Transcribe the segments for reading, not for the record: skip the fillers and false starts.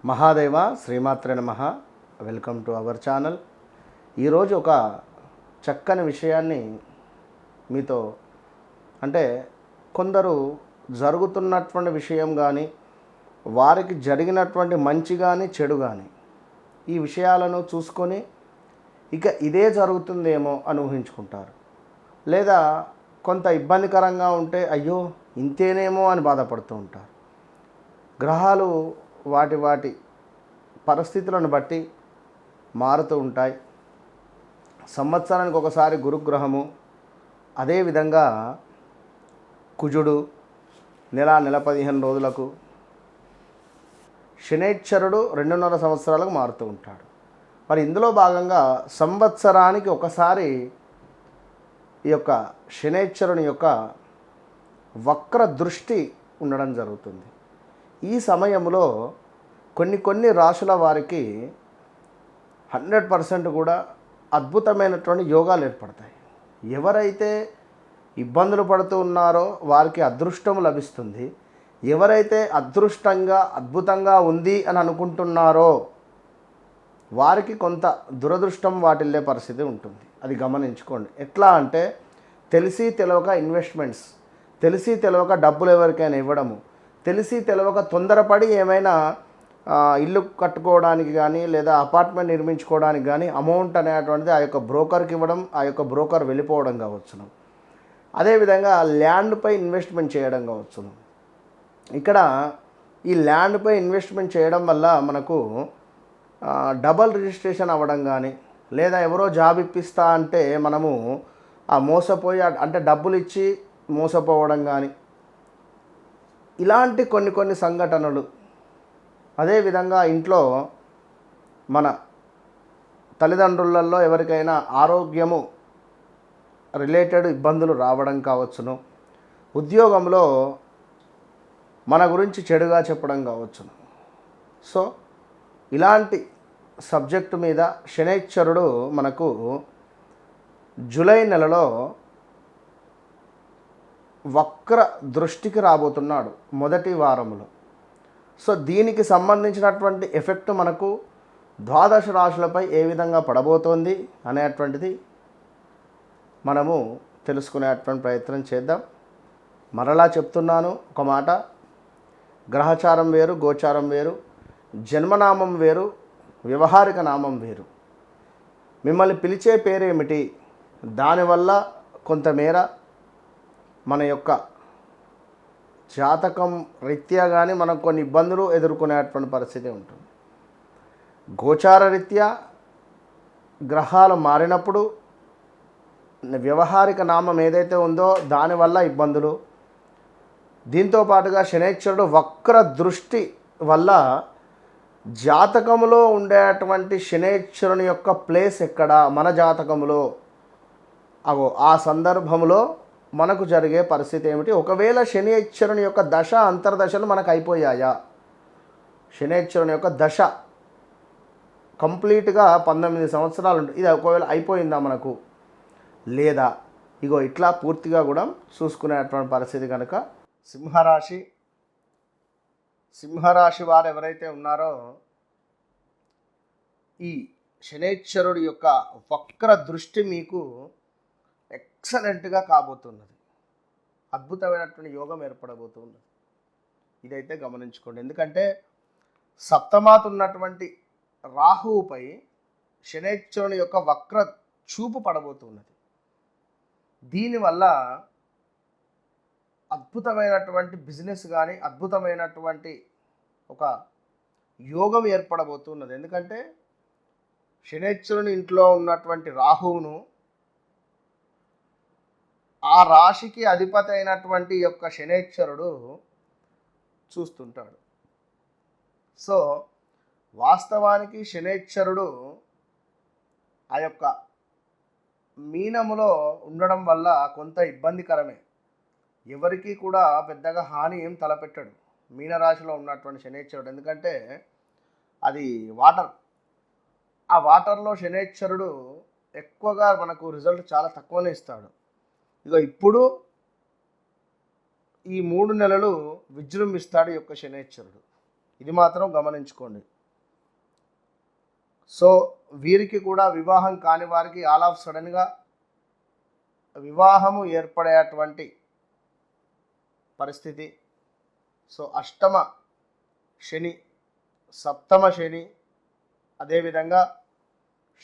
మహాదేవ శ్రీమాత్రే నమః. Welcome to our channel. ఈరోజు ఒక చక్కని విషయాన్ని మీతో అంటే కొందరు జరుగుతున్నటువంటి విషయం కానీ వారికి జరిగినటువంటి మంచి కానీ చెడు కానీ ఈ విషయాలను చూసుకొని ఇక ఇదే జరుగుతుందేమో అని ఊహించుకుంటారు. లేదా కొంత ఇబ్బందికరంగా ఉంటే అయ్యో ఇంతేనేమో అని బాధపడుతూ ఉంటారు. గ్రహాలు వాటి పరిస్థితులను బట్టి మారుతూ ఉంటాయి. సంవత్సరానికి ఒకసారి గురుగ్రహము, అదేవిధంగా కుజుడు నెల 15 రోజులకు, శనైశ్చరుడు 2.5 సంవత్సరాలకు మారుతూ ఉంటాడు. మరి ఇందులో భాగంగా సంవత్సరానికి ఒకసారి ఈ యొక్క శనైశ్చరుని యొక్క వక్ర దృష్టి ఉండడం జరుగుతుంది. ఈ సమయంలో కొన్ని రాశుల వారికి 100% కూడా అద్భుతమైనటువంటి యోగాలు ఏర్పడతాయి. ఎవరైతే ఇబ్బందులు పడుతూ ఉన్నారో వారికి అదృష్టం లభిస్తుంది. ఎవరైతే అద్భుతంగా ఉంది అని అనుకుంటున్నారో వారికి కొంత దురదృష్టం వాటిల్లే పరిస్థితి ఉంటుంది. అది గమనించుకోండి. ఎట్లా అంటే తెలిసి తెలవక ఇన్వెస్ట్మెంట్స్, తెలిసి తెలవక డబ్బులు ఎవరికైనా ఇవ్వడము, తెలిసి తెలవక తొందరపడి ఏమైనా ఇల్లు కట్టుకోవడానికి కానీ లేదా అపార్ట్మెంట్ నిర్మించుకోవడానికి కానీ అమౌంట్ అనేటువంటిది ఆ యొక్క బ్రోకర్కి ఇవ్వడం, ఆ యొక్క బ్రోకర్ వెళ్ళిపోవడం కావచ్చును. అదేవిధంగా ల్యాండ్పై ఇన్వెస్ట్మెంట్ చేయడం కావచ్చును. ఇక్కడ ఈ ల్యాండ్పై ఇన్వెస్ట్మెంట్ చేయడం వల్ల మనకు డబల్ రిజిస్ట్రేషన్ అవ్వడం కానీ, లేదా ఎవరో జాబ్ ఇప్పిస్తా అంటే మనము ఆ మోసపోయి అంటే డబ్బులు ఇచ్చి మోసపోవడం కానీ, ఇలాంటి కొన్ని సంఘటనలు. అదేవిధంగా ఇంట్లో మన తల్లిదండ్రులలో ఎవరికైనా ఆరోగ్యము రిలేటెడ్ ఇబ్బందులు రావడం కావచ్చును. ఉద్యోగంలో మన గురించి చెడుగా చెప్పడం కావచ్చును. సో ఇలాంటి సబ్జెక్టు మీద శనైశ్చరుడు మనకు జూలై నెలలో వక్ర దృష్టికి రాబోతున్నాడు మొదటి వారంలో. సో దీనికి సంబంధించినటువంటి ఎఫెక్ట్ మనకు 12 రాశులపై ఏ విధంగా పడబోతోంది అనేటువంటిది మనము తెలుసుకునేటువంటి ప్రయత్నం చేద్దాం. మరలా చెప్తున్నాను ఒక మాట, గ్రహచారం వేరు, గోచారం వేరు, జన్మనామం వేరు, వ్యవహారిక నామం వేరు. మిమ్మల్ని పిలిచే పేరేమిటి, దానివల్ల కొంతమేర మన యొక్క జాతకం రీత్యా కానీ మనం కొన్ని ఇబ్బందులు ఎదుర్కొనేటువంటి పరిస్థితి ఉంటుంది. గోచార రీత్యా గ్రహాలు మారినప్పుడు వ్యవహారిక నామం ఏదైతే ఉందో దానివల్ల ఇబ్బందులు. దీంతో పాటుగా శనైశ్చరుడు వక్ర దృష్టి వల్ల జాతకములో ఉండేటువంటి శనైశ్చరుని యొక్క ప్లేస్ ఎక్కడ మన జాతకములో, ఆ సందర్భంలో మనకు జరిగే పరిస్థితి ఏమిటి. ఒకవేళ శనైశ్చరుని యొక్క దశ అంతర్దశలు మనకు అయిపోయాయా, శనైశ్చరుని యొక్క దశ కంప్లీట్గా 19 సంవత్సరాలు ఉంటుంది, ఇది ఒకవేళ అయిపోయిందా మనకు, లేదా ఇగో ఇట్లా పూర్తిగా కూడా చూసుకునేటువంటి పరిస్థితి కనుక సింహరాశి వారు ఎవరైతే ఉన్నారో ఈ శనైశ్చరుడి యొక్క వక్ర దృష్టి మీకు ఎక్సలెంట్గా కాబోతున్నది. అద్భుతమైనటువంటి యోగం ఏర్పడబోతున్నది. ఇదైతే గమనించుకోండి. ఎందుకంటే సప్తమాత్ ఉన్నటువంటి రాహువుపై శనైశ్చరుని యొక్క వక్ర చూపు పడబోతున్నది. దీనివల్ల అద్భుతమైనటువంటి బిజినెస్ కానీ అద్భుతమైనటువంటి ఒక యోగం ఏర్పడబోతున్నది. ఎందుకంటే శనైశ్చరుని ఇంట్లో ఉన్నటువంటి రాహువును ఆ రాశికి అధిపతి అయినటువంటి యొక్క శనైశ్చరుడు చూస్తుంటాడు. సో వాస్తవానికి శనైశ్చరుడు ఆ యొక్క మీనములో ఉండడం వల్ల కొంత ఇబ్బందికరమే. ఎవరికి కూడా పెద్దగా హాని ఏం తలపెట్టడు మీనరాశిలో ఉన్నటువంటి శనైశ్చరుడు. ఎందుకంటే అది వాటర్, ఆ వాటర్లో శనైశ్చరుడు ఎక్కువగా మనకు రిజల్ట్ చాలా తక్కువనే ఇస్తాడు. ఇక ఇప్పుడు ఈ 3 నెలలు విజృంభిస్తాడు ఈ యొక్క శనైశ్చరుడు. ఇది మాత్రం గమనించుకోండి. సో వీరికి కూడా వివాహం కాని వారికి ఆల్ ఆఫ్ సడన్గా వివాహము ఏర్పడేటువంటి పరిస్థితి. సో అష్టమ శని, సప్తమ శని, అదేవిధంగా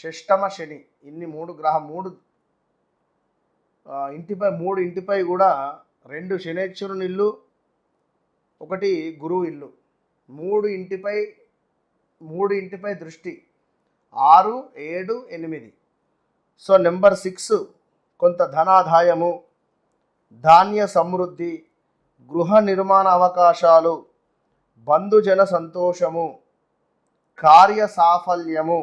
షష్టమ శని, ఇన్ని మూడు ఇంటిపై కూడా 2 శనేశ్వరుని ఇల్లు, 1 గురువు ఇల్లు, 3 ఇంటిపై దృష్టి, 6, 7, 8. సో నెంబర్ 6 కొంత ధనాదాయము, ధాన్య సమృద్ధి, గృహ నిర్మాణ అవకాశాలు, బంధుజన సంతోషము, కార్య సాఫల్యము,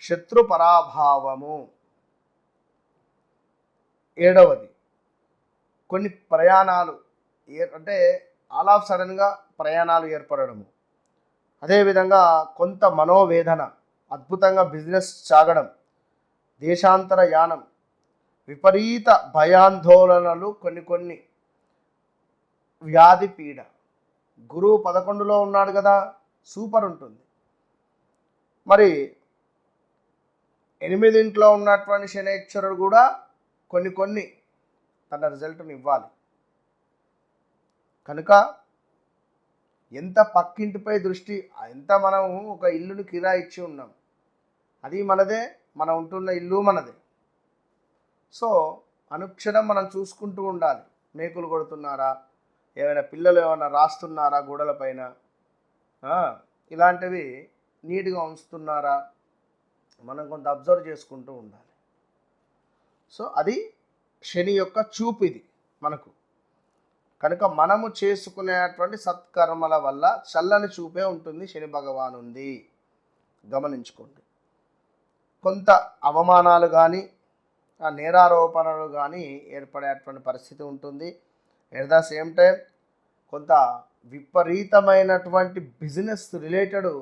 శత్రు పరాభావము. 7వది కొన్ని ప్రయాణాలు అంటే ఆల్ ఆఫ్ సడన్గా ప్రయాణాలు ఏర్పడము. అదేవిధంగా కొంత మనోవేదన, అద్భుతంగా బిజినెస్ సాగడం, దేశాంతర యానం, విపరీత భయాందోళనలు, కొన్ని వ్యాధి పీడ. గురువు 11లో ఉన్నాడు కదా, సూపర్ ఉంటుంది. మరి 8 ఉన్నటువంటి శనేశ్వరుడు కూడా కొన్ని తన రిజల్ట్ని ఇవ్వాలి. కనుక ఎంత పక్కింటిపై దృష్టి, ఎంత మనం ఒక ఇల్లుని కిరాయి ఇచ్చి ఉన్నాం, అది మనదే, మనం ఉంటున్న ఇల్లు మనదే. సో అనుక్షణం మనం చూసుకుంటూ ఉండాలి. మేకులు కొడుతున్నారా, ఏమైనా పిల్లలు ఏమైనా రాస్తున్నారా గోడల పైన, ఇలాంటివి నీట్గా ఉంచుతున్నారా, మనం కొంత అబ్జర్వ్ చేసుకుంటూ ఉండాలి. సో అది శని యొక్క చూపు ఇది మనకు. కనుక మనము చేసుకునేటువంటి సత్కర్మల వల్ల చల్లని చూపే ఉంటుంది శని భగవాను ఉంది, గమనించుకోండి. కొంత అవమానాలు కానీ నేరారోపణలు కానీ ఏర్పడేటువంటి పరిస్థితి ఉంటుంది. ఎట్ ద సేమ్ టైం కొంత విపరీతమైనటువంటి బిజినెస్ రిలేటెడ్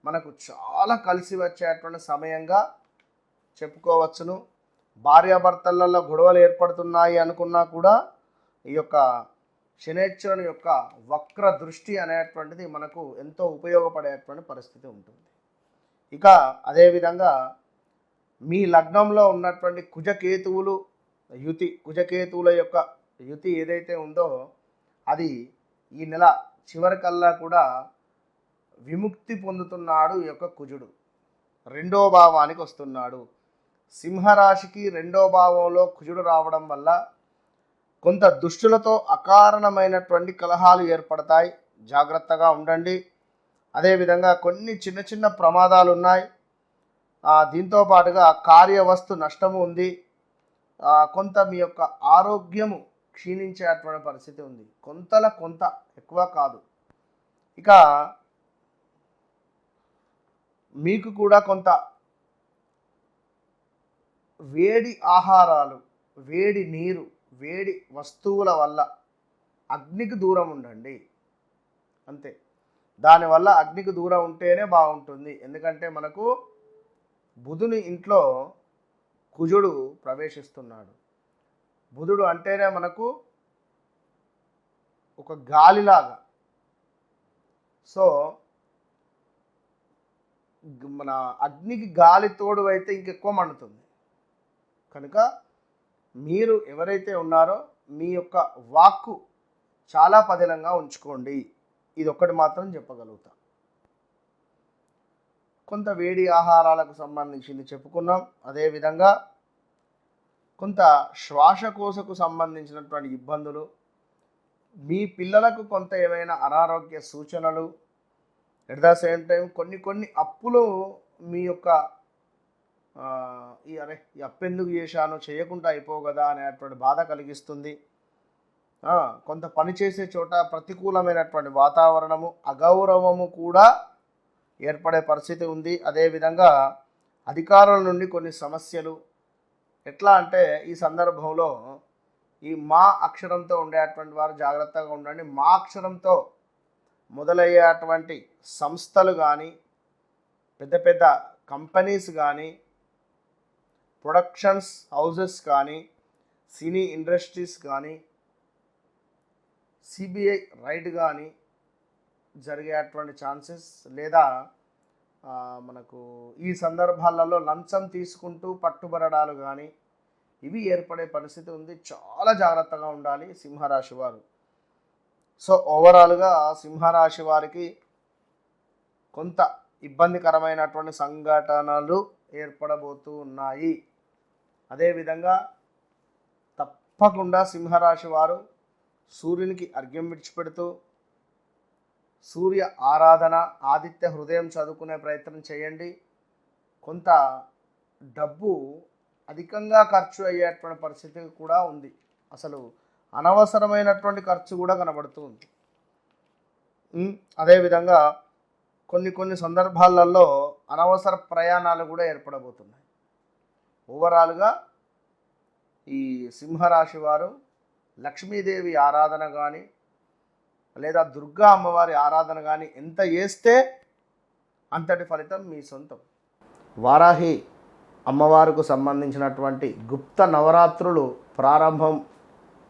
మనకు చాలా కలిసి వచ్చేటువంటి సమయంగా చెప్పుకోవచ్చును. భార్యాభర్తలలో గొడవలు ఏర్పడుతున్నాయి అనుకున్నా కూడా ఈ యొక్క శనేశ్వరుని యొక్క వక్ర దృష్టి అనేటువంటిది మనకు ఎంతో ఉపయోగపడేటువంటి పరిస్థితి ఉంటుంది. ఇక అదేవిధంగా మీ లగ్నంలో ఉన్నటువంటి కుజకేతువులు కుజకేతువుల యొక్క యుతి ఏదైతే ఉందో అది ఈ నెల చివరికల్లా కూడా విముక్తి పొందుతున్నాడు. ఈ యొక్క కుజుడు 2వ భావానికి వస్తున్నాడు. సింహరాశికి 2వ భావంలో కుజుడు రావడం వల్ల కొంత దుష్టులతో అకారణమైనటువంటి కలహాలు ఏర్పడతాయి, జాగ్రత్తగా ఉండండి. అదేవిధంగా కొన్ని చిన్న ప్రమాదాలు ఉన్నాయి. దీంతో పాటుగా కార్యవస్తు నష్టము ఉంది. కొంత మీ యొక్క ఆరోగ్యము క్షీణించేటువంటి పరిస్థితి ఉంది, కొంత ఎక్కువ కాదు. ఇక మీకు కూడా కొంత వేడి ఆహారాలు, వేడి నీరు, వేడి వస్తువుల వల్ల అగ్నికి దూరం ఉండండి, అంతే. దానివల్ల అగ్నికి దూరం ఉంటేనే బాగుంటుంది. ఎందుకంటే మనకు బుధుని ఇంట్లో కుజుడు ప్రవేశిస్తున్నాడు. బుధుడు అంటేనే మనకు ఒక గాలిలాగా. సో మన అగ్నికి గాలి తోడు అయితే ఇంకెక్కువ మండుతుంది. కనుక మీరు ఎవరైతే ఉన్నారో మీ యొక్క వాక్కు చాలా పదిలంగా ఉంచుకోండి. ఇది ఒక్కటి మాత్రం చెప్పగలుగుతా. కొంత వేడి ఆహారాలకు సంబంధించింది చెప్పుకున్నాం. అదేవిధంగా కొంత శ్వాసకోశకు సంబంధించినటువంటి ఇబ్బందులు, మీ పిల్లలకు కొంత ఏమైనా అనారోగ్య సూచనలు, ఎట్ ద సేమ్ టైం కొన్ని అప్పులు మీ యొక్క ఈ అప్పు ఎందుకు చేశాను, చేయకుండా అయిపోవు కదా అనేటువంటి బాధ కలిగిస్తుంది. కొంత పనిచేసే చోట ప్రతికూలమైనటువంటి వాతావరణము, అగౌరవము కూడా ఏర్పడే పరిస్థితి ఉంది. అదేవిధంగా అధికారుల నుండి కొన్ని సమస్యలు. ఎట్లా అంటే ఈ సందర్భంలో ఈ మా అక్షరంతో ఉండేటువంటి వారు జాగ్రత్తగా ఉండండి. మా అక్షరంతో మొదలయ్యేటువంటి సంస్థలు కానీ, పెద్ద కంపెనీస్ కానీ, ప్రొడక్షన్స్ హౌజెస్ కానీ, సినీ ఇండస్ట్రీస్ కానీ, సిబిఐ రైడ్ కానీ జరిగేటువంటి ఛాన్సెస్, లేదా మనకు ఈ సందర్భాలలో లంచం తీసుకుంటూ పట్టుబడడాలు కానీ ఇవి ఏర్పడే పరిస్థితి ఉంది. చాలా జాగ్రత్తగా ఉండాలి సింహరాశి వారు. సో ఓవరాల్గా సింహరాశి వారికి కొంత ఇబ్బందికరమైనటువంటి సంఘటనలు ఏర్పడబోతూ ఉన్నాయి. అదేవిధంగా తప్పకుండా సింహరాశి వారు సూర్యునికి అర్ఘ్యం విడిచిపెడుతూ సూర్య ఆరాధన, ఆదిత్య హృదయం చదువుకునే ప్రయత్నం చేయండి. కొంత డబ్బు అధికంగా ఖర్చు అయ్యేటువంటి పరిస్థితి కూడా ఉంది. అసలు అనవసరమైనటువంటి ఖర్చు కూడా కనబడుతూ ఉంది. అదేవిధంగా కొన్ని సందర్భాలలో అనవసర ప్రయాణాలు కూడా ఏర్పడబోతున్నాయి. ఓవరాల్గా ఈ సింహరాశి వారు లక్ష్మీదేవి ఆరాధన కానీ లేదా దుర్గా అమ్మవారి ఆరాధన కానీ ఎంత చేస్తే అంతటి ఫలితం మీ సొంతం. వారాహి అమ్మవారికి సంబంధించినటువంటి గుప్త నవరాత్రులు ప్రారంభం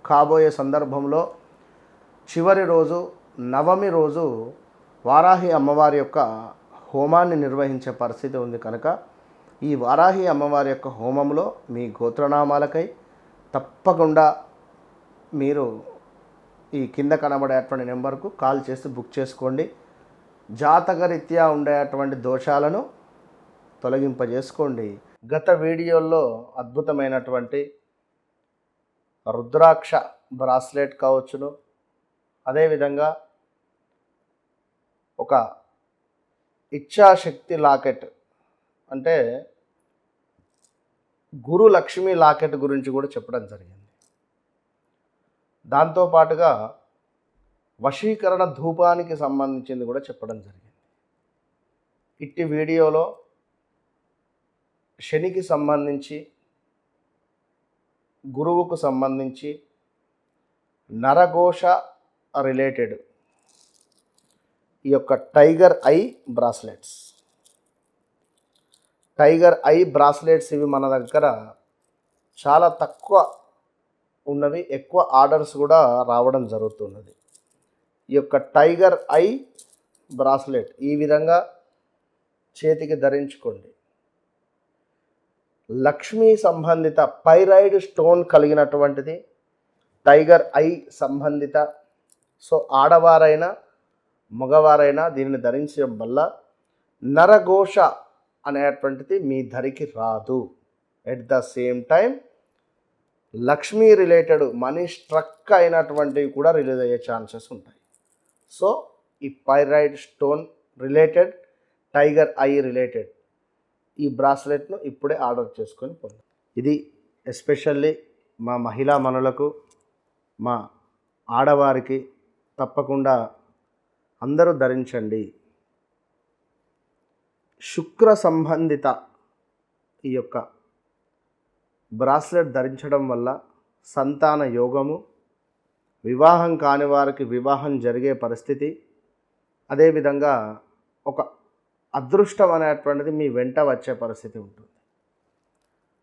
కాబోయే సందర్భంలో చివరి రోజు నవమి రోజు వారాహి అమ్మవారి యొక్క హోమాన్ని నిర్వహించే పరిస్థితి ఉంది. కనుక ఈ వారాహి అమ్మవారి యొక్క హోమంలో మీ గోత్రనామాలకై తప్పకుండా మీరు ఈ కింద కనబడేటువంటి నెంబర్కు కాల్ చేసి బుక్ చేసుకోండి. జాతకరీత్యా ఉండేటువంటి దోషాలను తొలగింపజేసుకోండి. గత వీడియోల్లో అద్భుతమైనటువంటి రుద్రాక్ష బ్రాస్లెట్ కావచ్చును, అదేవిధంగా ఒక ఇచ్ఛాశక్తి లాకెట్ అంటే గురు లక్ష్మి లాకెట్ గురించి కూడా చెప్పడం జరిగింది. దాంతోపాటుగా వశీకరణ ధూపానికి సంబంధించింది కూడా చెప్పడం జరిగింది. ఇట్టి వీడియోలో శనికి సంబంధించి, గురువుకు సంబంధించి, నరఘోష రిలేటెడ్ ఈ యొక్క టైగర్ ఐ బ్రాస్లెట్స్ ఇవి మన దగ్గర చాలా తక్కువ ఉన్నవి, ఎక్కువ ఆర్డర్స్ కూడా రావడం జరుగుతున్నది. ఈ యొక్క టైగర్ ఐ బ్రాస్లెట్ ఈ విధంగా చేతికి ధరించుకోండి. లక్ష్మీ సంబంధిత పైరైడ్ స్టోన్ కలిగినటువంటిది టైగర్ ఐ సంబంధిత. సో ఆడవారైనా మగవారైనా దీనిని ధరించడం వల్ల నరఘోష అనేటువంటిది మీ ధరికి రాదు. At the same time Lakshmi related money struck అయినటువంటివి కూడా రిలీజ్ అయ్యే ఛాన్సెస్ ఉంటాయి. సో ఈ pyrite stone related, tiger eye related ఈ బ్రాస్లెట్ను ఇప్పుడే ఆర్డర్ చేసుకొని పొందాం. ఇది ఎస్పెషల్లీ మా మహిళా మనులకు, మా ఆడవారికి తప్పకుండా అందరూ ధరించండి. శుక్ర సంబంధిత ఈ యొక్క బ్రాస్లెట్ ధరించడం వల్ల సంతాన యోగము, వివాహం కాని వారికి వివాహం జరిగే పరిస్థితి, అదేవిధంగా ఒక అదృష్టం అనేటువంటిది మీ వెంట వచ్చే పరిస్థితి ఉంటుంది.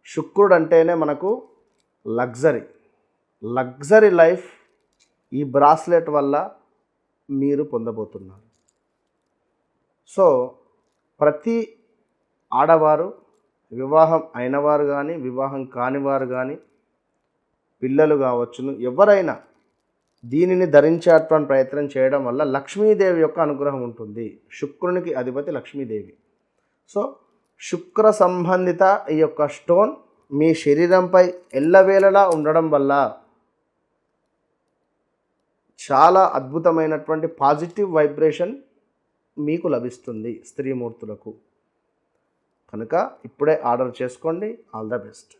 శుక్రుడు అంటేనే మనకు లగ్జరీ లైఫ్ ఈ బ్రాస్లెట్ వల్ల మీరు పొందబోతున్నారు. సో ప్రతి ఆడవారు, వివాహం అయినవారు కానీ వివాహం కానివారు కానీ, పిల్లలు కావచ్చును, ఎవరైనా దీనిని ధరించేటువంటి ప్రయత్నం చేయడం వల్ల లక్ష్మీదేవి యొక్క అనుగ్రహం ఉంటుంది. శుక్రునికి అధిపతి లక్ష్మీదేవి. సో శుక్ర సంబంధిత ఈ యొక్క స్టోన్ మీ శరీరంపై ఎల్లవేళలా ఉండడం వల్ల చాలా అద్భుతమైనటువంటి పాజిటివ్ వైబ్రేషన్ మీకు లభిస్తుంది స్త్రీమూర్తులకు. కనుక ఇప్పుడే ఆర్డర్ చేసుకోండి. All the best.